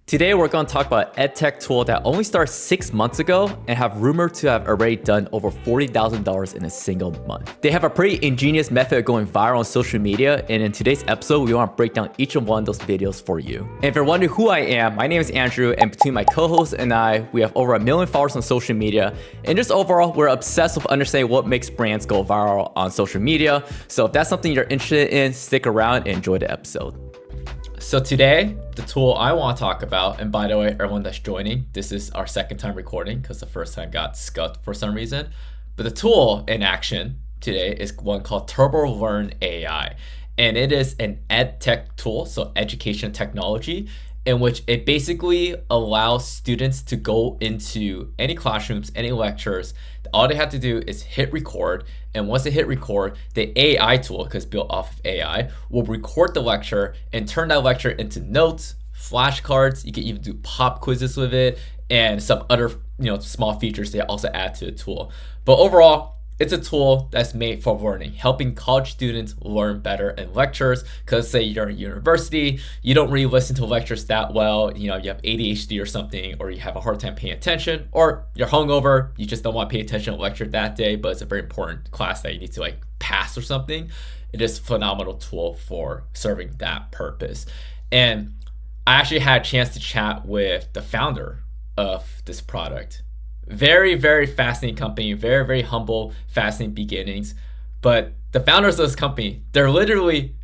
Today we're going to talk about an edtech tool that only started 6 months ago and have rumored to have already done over $40,000 in a single month. They have a pretty ingenious method of going viral on social media, and in today's episode, we want to break down each and one of those videos for you. And if you're wondering who I am, my name is Andrew, and between my co-host and I, we have over 1 million followers on social media. And just overall, we're obsessed with understanding what makes brands go viral on social media. So if that's something you're interested in, stick around and enjoy the episode. So today, the tool I want to talk about, and by the way, everyone that's joining, this is our second time recording because the first time got scuffed for some reason. But the tool in action today is one called TurboLearn AI. And it is an ed tech tool, so education technology, in which it basically allows students to go into any classrooms, any lectures. All they have to do is hit record. And once they hit record, the AI tool, because built off of AI, will record the lecture and turn that lecture into notes, flashcards. You can even do pop quizzes with it and some other small features they also add to the tool. But overall, it's a tool that's made for learning, helping college students learn better in lectures. Because say you're in university, you don't really listen to lectures that well. You have ADHD or something, or you have a hard time paying attention, or you're hungover, you just don't want to pay attention to lecture that day, but it's a very important class that you need to pass or something. It is a phenomenal tool for serving that purpose. And I actually had a chance to chat with the founder of this product. Very, very fascinating company, very, very humble, fascinating beginnings. But the founders of this company, they're literally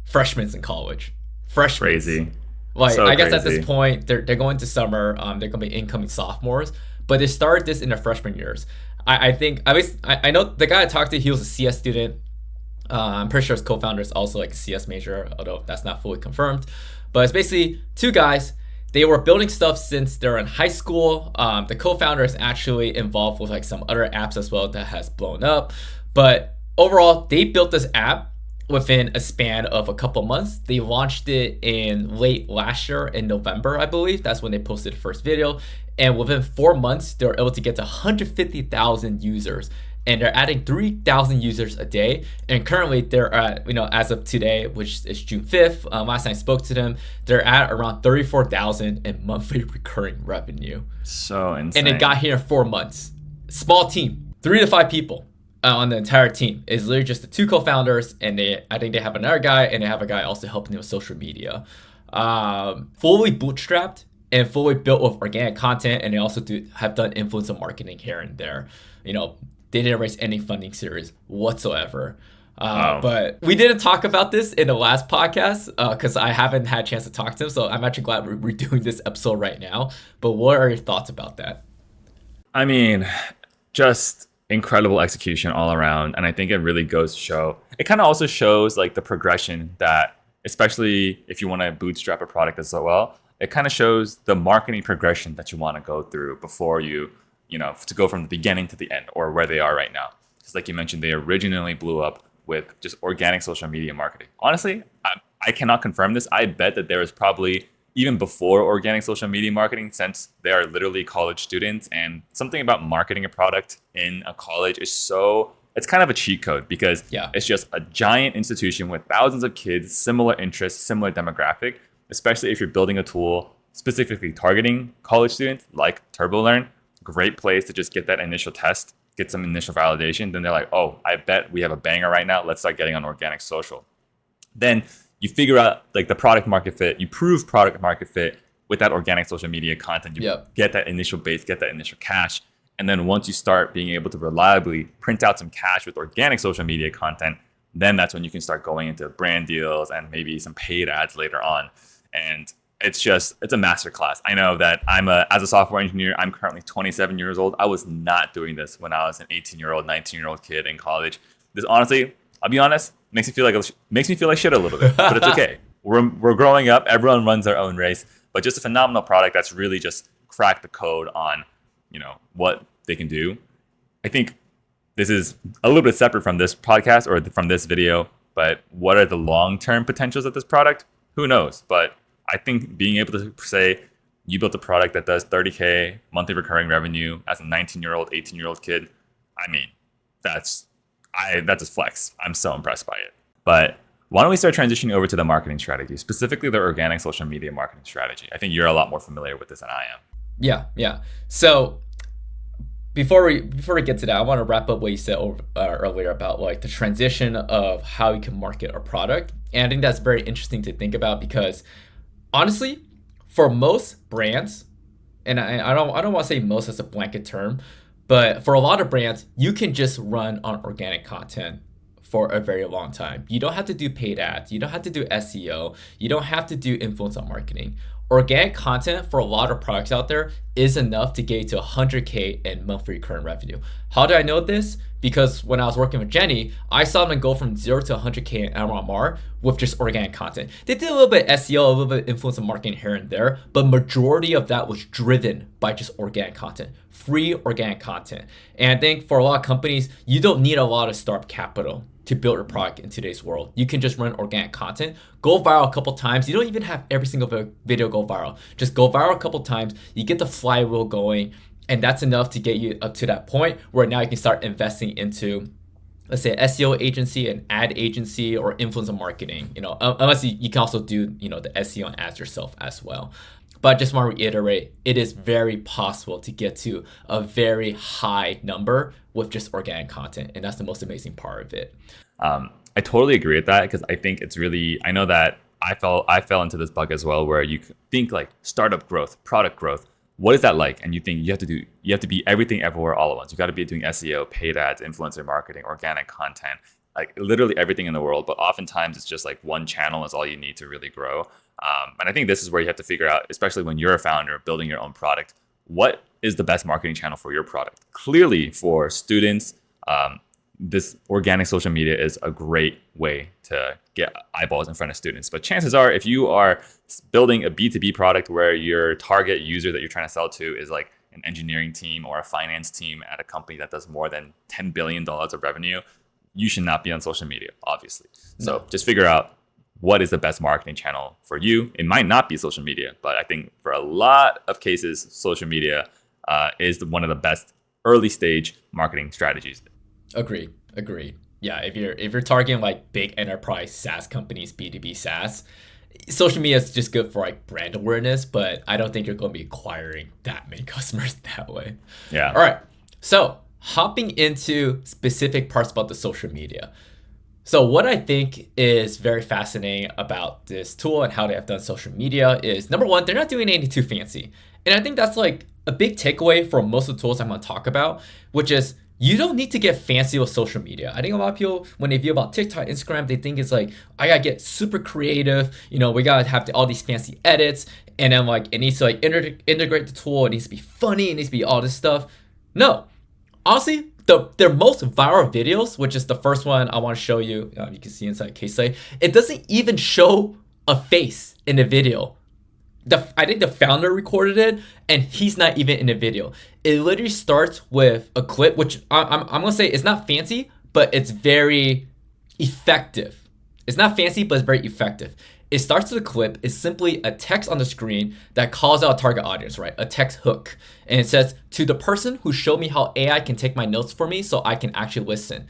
freshmen in college. Freshmen. Crazy. I guess at this point, they're going to summer. They're going to be incoming sophomores. But they started this in their freshman years. I think, at least, I know the guy I talked to, he was a CS student. I'm pretty sure his co-founder is also a CS major, although that's not fully confirmed. But it's basically two guys. They were building stuff since they're in high school. The co-founder is actually involved with some other apps as well that has blown up. But overall, they built this app within a span of a couple months. They launched it in late last year in November, I believe. That's when they posted the first video. And within 4 months, they were able to get to 150,000 users. And they're adding 3,000 users a day. And currently they're at, as of today, which is June 5th, last time I spoke to them, they're at around 34,000 in monthly recurring revenue. So insane. And it got here in 4 months. Small team, 3 to 5 people on the entire team. It's literally just the two co-founders, and I think they have another guy, and they have a guy also helping them with social media. Fully bootstrapped and fully built with organic content, and they also have done influencer marketing here and there. They didn't raise any funding series whatsoever. But we didn't talk about this in the last podcast because I haven't had a chance to talk to him. So I'm actually glad we're doing this episode right now. But what are your thoughts about that? I mean, just incredible execution all around. And I think it really goes to show, it kind of also shows the progression that, especially if you want to bootstrap a product as well, it kind of shows the marketing progression that you want to go through before you to go from the beginning to the end, or where they are right now. Because like you mentioned, they originally blew up with just organic social media marketing. Honestly, I cannot confirm this. I bet that there was probably even before organic social media marketing, since they are literally college students, and something about marketing a product in a college is it's kind of a cheat code, because it's just a giant institution with thousands of kids, similar interests, similar demographic, especially if you're building a tool specifically targeting college students like TurboLearn. Great place to just get that initial test, get some initial validation. Then they're like, oh, I bet we have a banger right now. Let's start getting on organic social. Then you figure out the product market fit. You prove product market fit with that organic social media content. You get that initial base, get that initial cash. And then once you start being able to reliably print out some cash with organic social media content, then that's when you can start going into brand deals and maybe some paid ads later on. And it's a masterclass. I know that as a software engineer, I'm currently 27 years old. I was not doing this when I was an 18-year-old, 19-year-old kid in college. This honestly, I'll be honest, makes me feel like shit a little bit, but it's okay. We're growing up. Everyone runs their own race, but just a phenomenal product that's really just cracked the code on, what they can do. I think this is a little bit separate from this podcast or from this video, but what are the long-term potentials of this product? Who knows? But I think being able to say you built a product that does 30K monthly recurring revenue as a 19-year-old, 18-year-old kid, I mean, that's a flex. I'm so impressed by it. But Why don't we start transitioning over to the marketing strategy, specifically the organic social media marketing strategy? I think you're a lot more familiar with this than I am. Yeah. So before we get to that, I want to wrap up what you said earlier about like the transition of how you can market a product. And I think that's very interesting to think about because honestly, for most brands, and I don't want to say most as a blanket term, but for a lot of brands, you can just run on organic content for a very long time. You don't have to do paid ads. You don't have to do SEO. You don't have to do influencer marketing. Organic content for a lot of products out there is enough to get you to 100K in monthly recurring revenue. How do I know this? Because when I was working with Jenny, I saw them go from 0 to 100K in MRR with just organic content. They did a little bit SEO, a little bit influencer marketing here and there, but majority of that was driven by just organic content, free organic content. And I think for a lot of companies, you don't need a lot of startup capital to build your product in today's world. You can just run organic content, go viral a couple times. You don't even have every single video go viral. Just go viral a couple times. You get the flywheel going, and that's enough to get you up to that point where now you can start investing into, let's say, an SEO agency, an ad agency, or influencer marketing. Unless you can also do the SEO and ads yourself as well. But I just want to reiterate, it is very possible to get to a very high number with just organic content. And that's the most amazing part of it. I totally agree with that because I think it's really, I know that I fell into this bug as well where you think like startup growth, product growth. What is that like? And you think you have to be everything everywhere all at once. You got to be doing SEO, paid ads, influencer marketing, organic content, like literally everything in the world. But oftentimes it's just like one channel is all you need to really grow. And I think this is where you have to figure out, especially when you're a founder building your own product, what is the best marketing channel for your product? Clearly for students, this organic social media is a great way to get eyeballs in front of students. But chances are, if you are building a B2B product where your target user that you're trying to sell to is like an engineering team or a finance team at a company that does more than $10 billion of revenue, you should not be on social media, obviously. So just figure out what is the best marketing channel for you. It might not be social media, but I think for a lot of cases, social media is one of the best early stage marketing strategies. Agreed. Yeah, if you're targeting like big enterprise SaaS companies, B2B SaaS, social media is just good for like brand awareness, but I don't think you're going to be acquiring that many customers that way. Yeah. All right. So hopping into specific parts about the social media. So what I think is very fascinating about this tool and how they have done social media is, number one, they're not doing anything too fancy. And I think that's like a big takeaway from most of the tools I'm going to talk about, which is you don't need to get fancy with social media. I think a lot of people, when they view about TikTok, Instagram, they think it's like, I gotta get super creative. We gotta have all these fancy edits. And then like, it needs to like integrate the tool. It needs to be funny. It needs to be all this stuff. No, honestly, their most viral videos, which is the first one I want to show you. You can see inside case study. It doesn't even show a face in the video. I think the founder recorded it, and he's not even in the video. It literally starts with a clip, which I'm gonna say it's not fancy, but it's very effective. It's not fancy, but it's very effective. It starts with a clip. It's simply a text on the screen that calls out a target audience, right? A text hook. And it says, to the person who showed me how AI can take my notes for me so I can actually listen.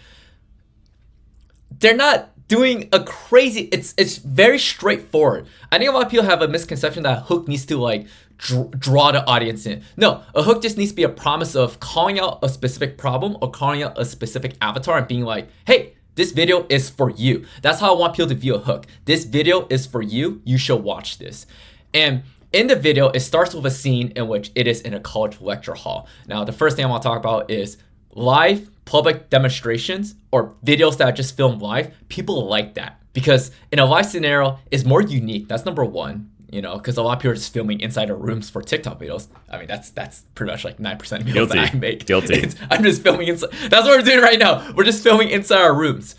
They're not doing a crazy, it's very straightforward. I think a lot of people have a misconception that a hook needs to like draw the audience in. No, a hook just needs to be a promise of calling out a specific problem or calling out a specific avatar and being like, hey, this video is for you. That's how I want people to view a hook. This video is for you. You should watch this. And in the video, it starts with a scene in which it is in a college lecture hall. Now, the first thing I want to talk about is live public demonstrations or videos that are just filmed live. People like that because in a live scenario, it's more unique. That's number one. Because a lot of people are just filming inside of rooms for TikTok videos. I mean, that's pretty much like 9% of videos that I make. Guilty. I'm just filming inside. That's what we're doing right now. We're just filming inside our rooms.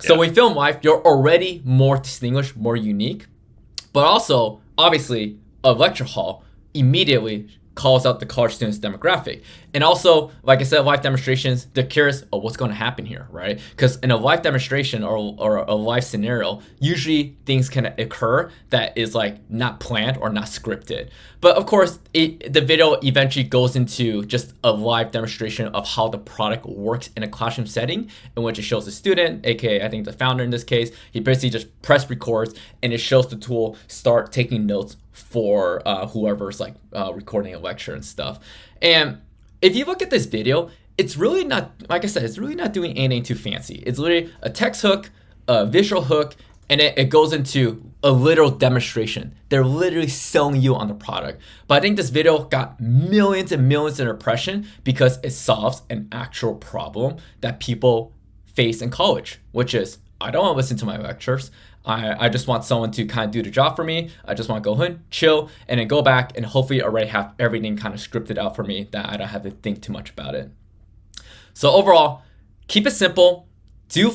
So when we film live, you're already more distinguished, more unique. But also, obviously, a lecture hall immediately calls out the college students demographic. And also, like I said, live demonstrations, they're curious of what's going to happen here, right? Because in a live demonstration or a live scenario, usually things can occur that is like not planned or not scripted. But of course, the video eventually goes into just a live demonstration of how the product works in a classroom setting, in which it shows the student, aka I think the founder in this case, he basically just press records and it shows the tool start taking notes for whoever's like recording a lecture and stuff. And if you look at this video, it's really not, like I said, it's really not doing anything too fancy. It's literally a text hook, a visual hook, and it goes into a literal demonstration. They're literally selling you on the product. But I think this video got millions and millions of impressions because it solves an actual problem that people face in college, which is, I don't want to listen to my lectures. I just want someone to kind of do the job for me. I just want to go in, chill, and then go back and hopefully already have everything kind of scripted out for me that I don't have to think too much about it. So overall, keep it simple. Do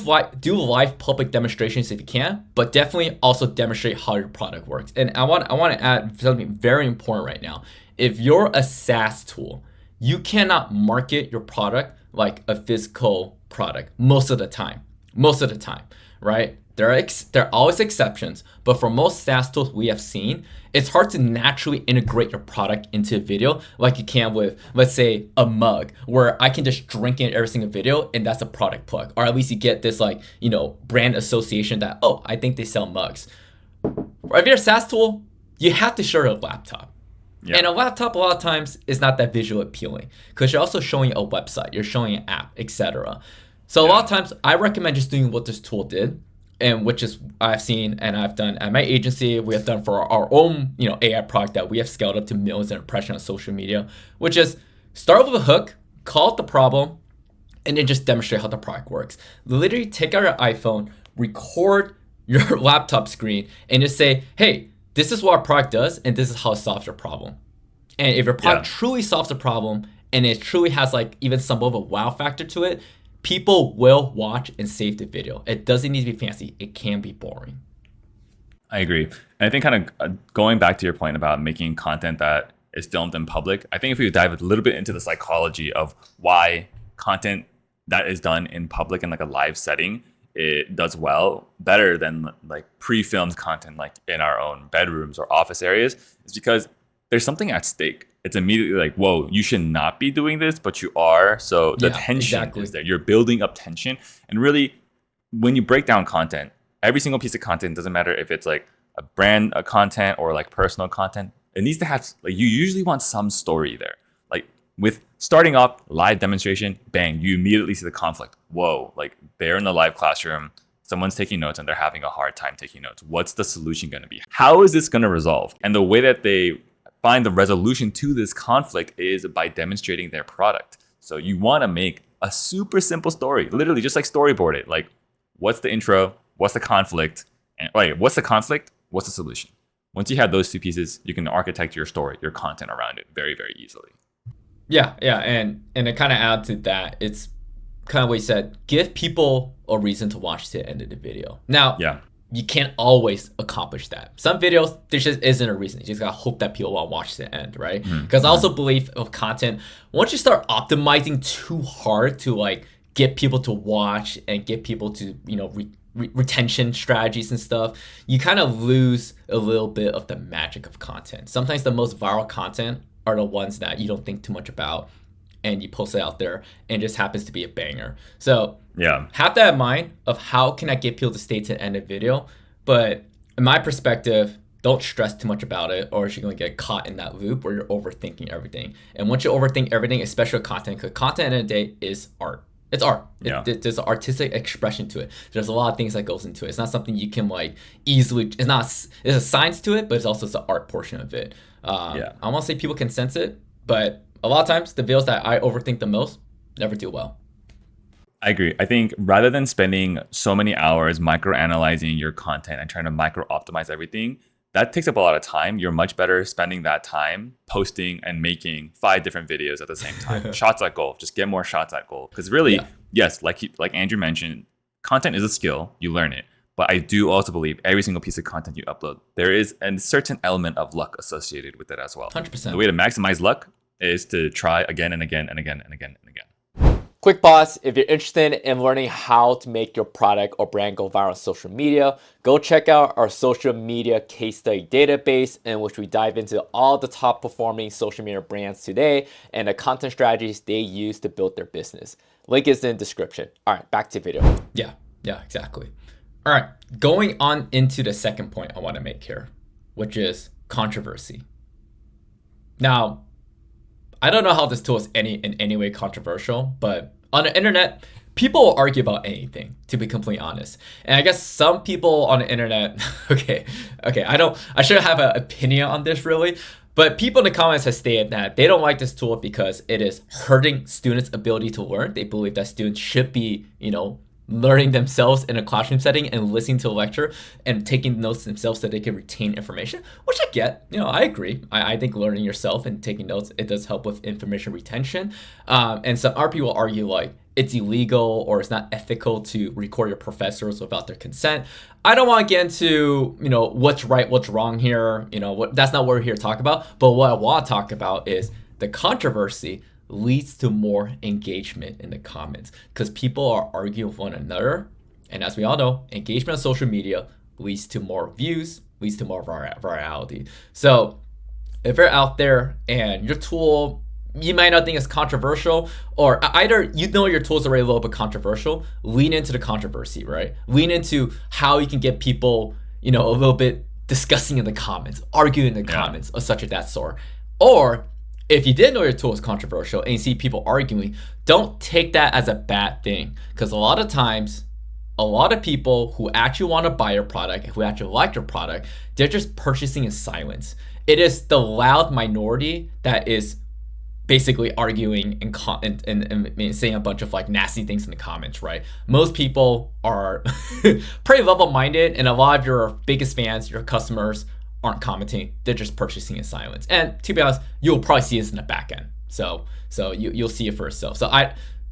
live public demonstrations if you can, but definitely also demonstrate how your product works. And I want to add something very important right now. If you're a SaaS tool, you cannot market your product like a physical product most of the time, right? There are always exceptions, but for most SaaS tools we have seen, it's hard to naturally integrate your product into a video like you can with, let's say, a mug, where I can just drink in every single video and that's a product plug. Or at least you get this like, brand association that, oh, I think they sell mugs. If you're a SaaS tool, you have to show your laptop. Yeah. And a laptop a lot of times is not that visually appealing because you're also showing a website, you're showing an app, etc. So a lot of times I recommend just doing what this tool did, and which is I've seen and I've done at my agency. We have done for our own AI product that we have scaled up to millions of impressions on social media, which is start with a hook, call it the problem, and then just demonstrate how the product works. Literally take out your iPhone, record your laptop screen, and just say, hey, this is what our product does and this is how it solves your problem. And if your product truly solves the problem and it truly has like even some of a wow factor to it, people will watch and save the video. It doesn't need to be fancy. It can be boring. I agree. And I think kind of going back to your point about making content that is filmed in public, I think if we dive a little bit into the psychology of why content that is done in public in like a live setting, it does better than like pre-filmed content like in our own bedrooms or office areas, is because there's something at stake. It's immediately like, whoa, you should not be doing this, but you are. So the tension is there. You're building up tension. And really, when you break down content, every single piece of content, doesn't matter if it's like a brand content or like personal content, it needs to have, like, you usually want some story there. Like with starting off live demonstration, bang, you immediately see the conflict. Whoa, like they're in the live classroom, someone's taking notes and they're having a hard time taking notes. What's the solution going to be? How is this going to resolve? And the way that they find the resolution to this conflict is by demonstrating their product. So you want to make a super simple story, literally just like storyboard it. Like, what's the intro? What's the conflict? And what's the conflict? What's the solution? Once you have those two pieces, you can architect your story, your content around it very, very easily. Yeah. And to kind of add to that, it's kind of what you said, give people a reason to watch to the end of the video. Now, you can't always accomplish that. Some videos, there just isn't a reason. You just gotta hope that people will watch to the end, right? Because I also believe of content, once you start optimizing too hard to like get people to watch and get people to, retention strategies and stuff, you kind of lose a little bit of the magic of content. Sometimes the most viral content are the ones that you don't think too much about and you post it out there and it just happens to be a banger. So have that in mind of how can I get people to stay to the end of the video. But in my perspective, don't stress too much about it, or you're going to get caught in that loop where you're overthinking everything. And once you overthink everything, especially content, because content at the end of the day is art. It's art. There's an artistic expression to it. There's a lot of things that goes into it. It's not something you can like easily, there's a science to it, but it's also the art portion of it. I want to say people can sense it, but a lot of times the videos that I overthink the most never do well. I agree. I think rather than spending so many hours micro-analyzing your content and trying to micro-optimize everything, that takes up a lot of time. You're much better spending that time posting and making 5 different videos at the same time. Shots at goal. Just get more shots at goal. Because really, yes, like Andrew mentioned, content is a skill. You learn it. But I do also believe every single piece of content you upload, there is a certain element of luck associated with it as well. 100%. The way to maximize luck is to try again and again and again and again and again. Quick pause. If you're interested in learning how to make your product or brand go viral on social media, go check out our social media case study database, in which we dive into all the top performing social media brands today and the content strategies they use to build their business. Link is in the description. All right, back to video. Yeah, exactly. All right, going on into the second point I want to make here, which is controversy. Now, I don't know how this tool is in any way controversial, but on the internet, people will argue about anything, to be completely honest. And I guess some people on the internet, okay, I shouldn't have an opinion on this really, but people in the comments have stated that they don't like this tool because it is hurting students' ability to learn. They believe that students should be, learning themselves in a classroom setting and listening to a lecture and taking notes themselves so they can retain information, which I get. I agree. I think learning yourself and taking notes, it does help with information retention. And some other people argue like it's illegal or it's not ethical to record your professors without their consent. I don't want to get into, what's right, what's wrong here. That's not what we're here to talk about. But what I want to talk about is the controversy leads to more engagement in the comments because people are arguing with one another. And as we all know, engagement on social media leads to more views, leads to more virality. So if you're out there and your tool, you might not think it's controversial, or either your tool's already a little bit controversial, lean into the controversy, right? Lean into how you can get people, a little bit discussing in the comments, arguing in the comments, or such of that sort. Or if you didn't know your tool is controversial and you see people arguing, don't take that as a bad thing. Because a lot of times, a lot of people who actually want to buy your product, who actually like your product, they're just purchasing in silence. It is the loud minority that is basically arguing and saying a bunch of like nasty things in the comments, right? Most people are pretty level-minded, and a lot of your biggest fans, your customers, aren't commenting. They're just purchasing in silence. And to be honest, you'll probably see this in the back end. So you'll see it for yourself. So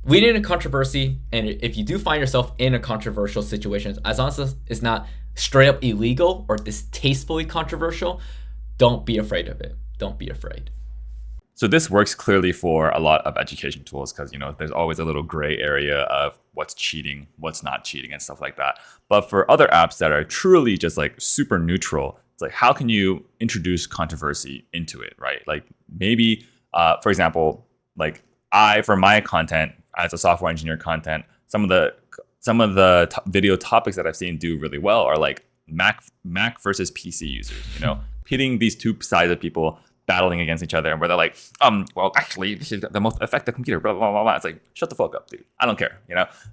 we need a controversy, and if you do find yourself in a controversial situation, as long as it's not straight up illegal or distastefully controversial, don't be afraid of it. Don't be afraid. So this works clearly for a lot of education tools because, there's always a little gray area of what's cheating, what's not cheating and stuff like that. But for other apps that are truly just like super neutral, it's like, how can you introduce controversy into it, right? Like maybe, for example, like for my content as a software engineer content, some of the video topics that I've seen do really well are like Mac versus PC users, pitting these two sides of people battling against each other, and where they're like, well, actually, this is the most effective computer, blah, blah, blah, blah. It's like, shut the fuck up, dude. I don't care,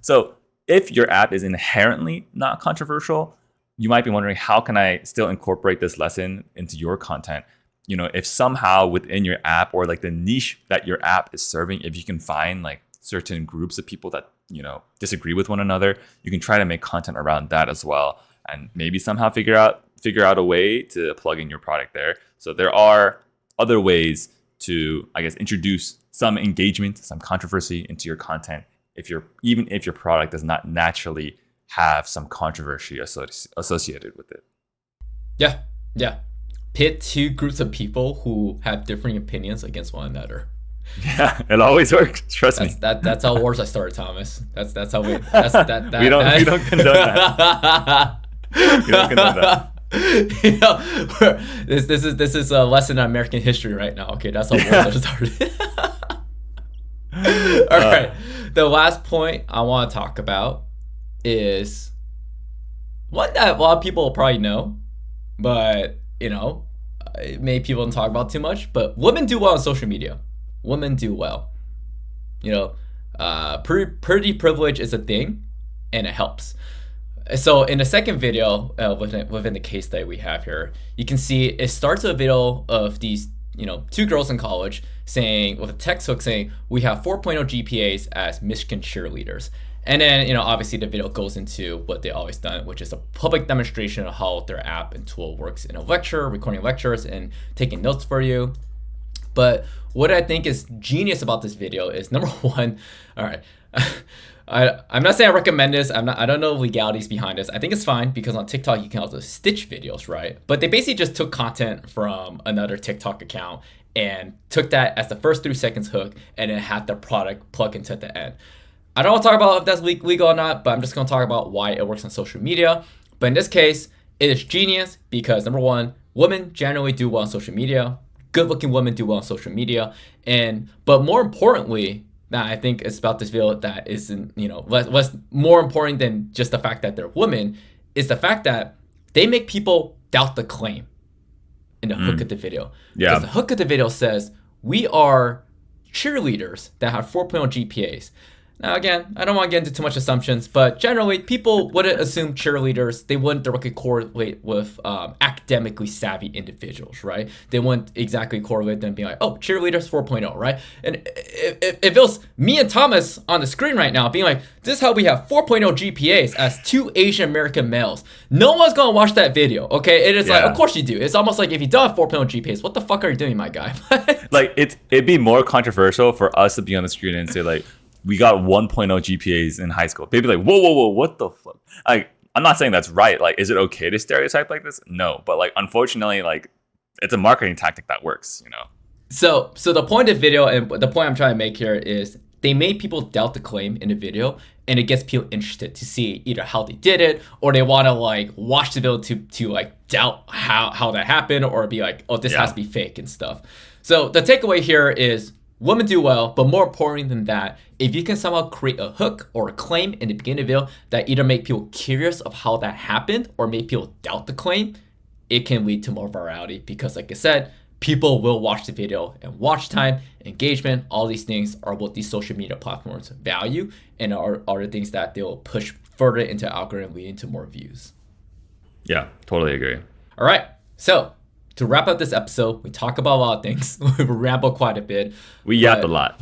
So if your app is inherently not controversial, you might be wondering, how can I still incorporate this lesson into your content? If somehow within your app or like the niche that your app is serving, if you can find like certain groups of people that, disagree with one another, you can try to make content around that as well. And maybe somehow figure out a way to plug in your product there. So there are other ways to, I guess, introduce some engagement, some controversy into your content, even if your product does not naturally have some controversy associated with it. Yeah. Pit two groups of people who have differing opinions against one another. Yeah, it always works. Trust me. That's how wars are started, Thomas. That's how we. We don't condone that. We don't condone that. This is a lesson in American history right now. Okay, that's how wars are started. All right. The last point I want to talk about is one that a lot of people will probably know, but maybe people don't talk about too much. But women do well on social media. Women do well. Pretty privilege is a thing, and it helps. So in the second video, within the case study we have here, you can see it starts with a video of these, two girls in college saying, with a textbook saying, we have 4.0 GPAs as Michigan cheerleaders. And then, obviously the video goes into what they always done, which is a public demonstration of how their app and tool works in a lecture, recording lectures and taking notes for you. But what I think is genius about this video is, number one, all right, I'm not saying I recommend this. I don't know legalities behind this. I think it's fine because on TikTok you can also stitch videos, right? But they basically just took content from another TikTok account and took that as the first 3 seconds hook and then had the product plug into the end. I don't want to talk about if that's legal or not, but I'm just going to talk about why it works on social media. But in this case, it is genius because number one, women generally do well on social media. Good-looking women do well on social media, but more importantly, now I think it's about this video that isn't, less more important than just the fact that they're women, is the fact that they make people doubt the claim in the hook of the video. Yeah. Because the hook of the video says we are cheerleaders that have 4.0 GPAs. Now, again, I don't want to get into too much assumptions, but generally, people wouldn't assume cheerleaders, they wouldn't directly correlate with academically savvy individuals, right? They wouldn't exactly correlate them being like, oh, cheerleaders 4.0, right? And if it was me and Thomas on the screen right now being like, this is how we have 4.0 GPAs as 2 Asian American males, no one's going to watch that video, okay? It is like, of course you do. It's almost like if you don't have 4.0 GPAs, what the fuck are you doing, my guy? Like, it'd be more controversial for us to be on the screen and say, like, we got 1.0 GPAs in high school. They'd be like, whoa, what the fuck? Like, I'm not saying that's right. Like, is it okay to stereotype like this? No, but like, unfortunately, like, it's a marketing tactic that works, So the point of the video and the point I'm trying to make here is they made people doubt the claim in the video, and it gets people interested to see either how they did it, or they want to like watch the video to like doubt how that happened, or be like, oh, this has to be fake and stuff. So the takeaway here is women do well, but more important than that, if you can somehow create a hook or a claim in the beginning of the video that either make people curious of how that happened or make people doubt the claim, it can lead to more virality because, like I said, people will watch the video, and watch time, engagement, all these things are what these social media platforms value and are the things that they'll push further into the algorithm, leading to more views. Yeah, totally agree. All right, so to wrap up this episode, we talk about a lot of things. We ramble quite a bit. We yapped a lot.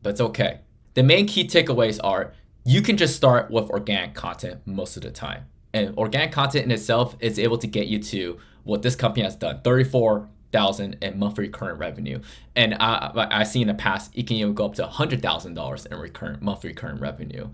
But it's okay. The main key takeaways are you can just start with organic content most of the time. And organic content in itself is able to get you to what this company has done, $34,000 in monthly recurrent revenue. And I've seen in the past, it can even go up to $100,000 in monthly recurrent revenue.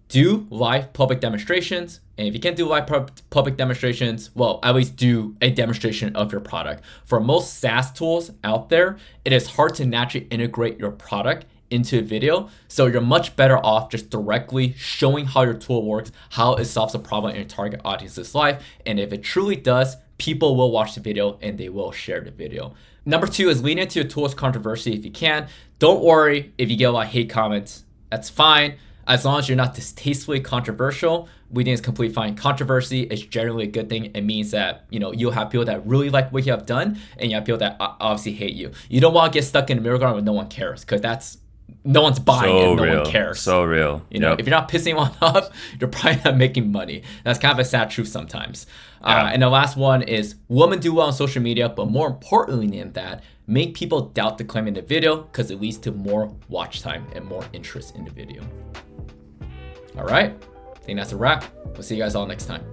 Do live public demonstrations. And if you can't do live public demonstrations, well, at least do a demonstration of your product. For most SaaS tools out there, it is hard to naturally integrate your product into a video. So you're much better off just directly showing how your tool works, how it solves a problem in your target audience's life. And if it truly does, people will watch the video and they will share the video. Number 2 is lean into your tool's controversy if you can. Don't worry if you get a lot of hate comments. That's fine. As long as you're not distastefully controversial, we think it's completely fine. Controversy is generally a good thing. It means that, you'll have people that really like what you have done, and you have people that obviously hate you. You don't want to get stuck in the middle ground where no one cares, because no one's buying it, no one cares. So real. If you're not pissing anyone off, you're probably not making money. That's kind of a sad truth sometimes. And the last one is women do well on social media, but more importantly than that, make people doubt the claim in the video because it leads to more watch time and more interest in the video. All right, I think that's a wrap. We'll see you guys all next time.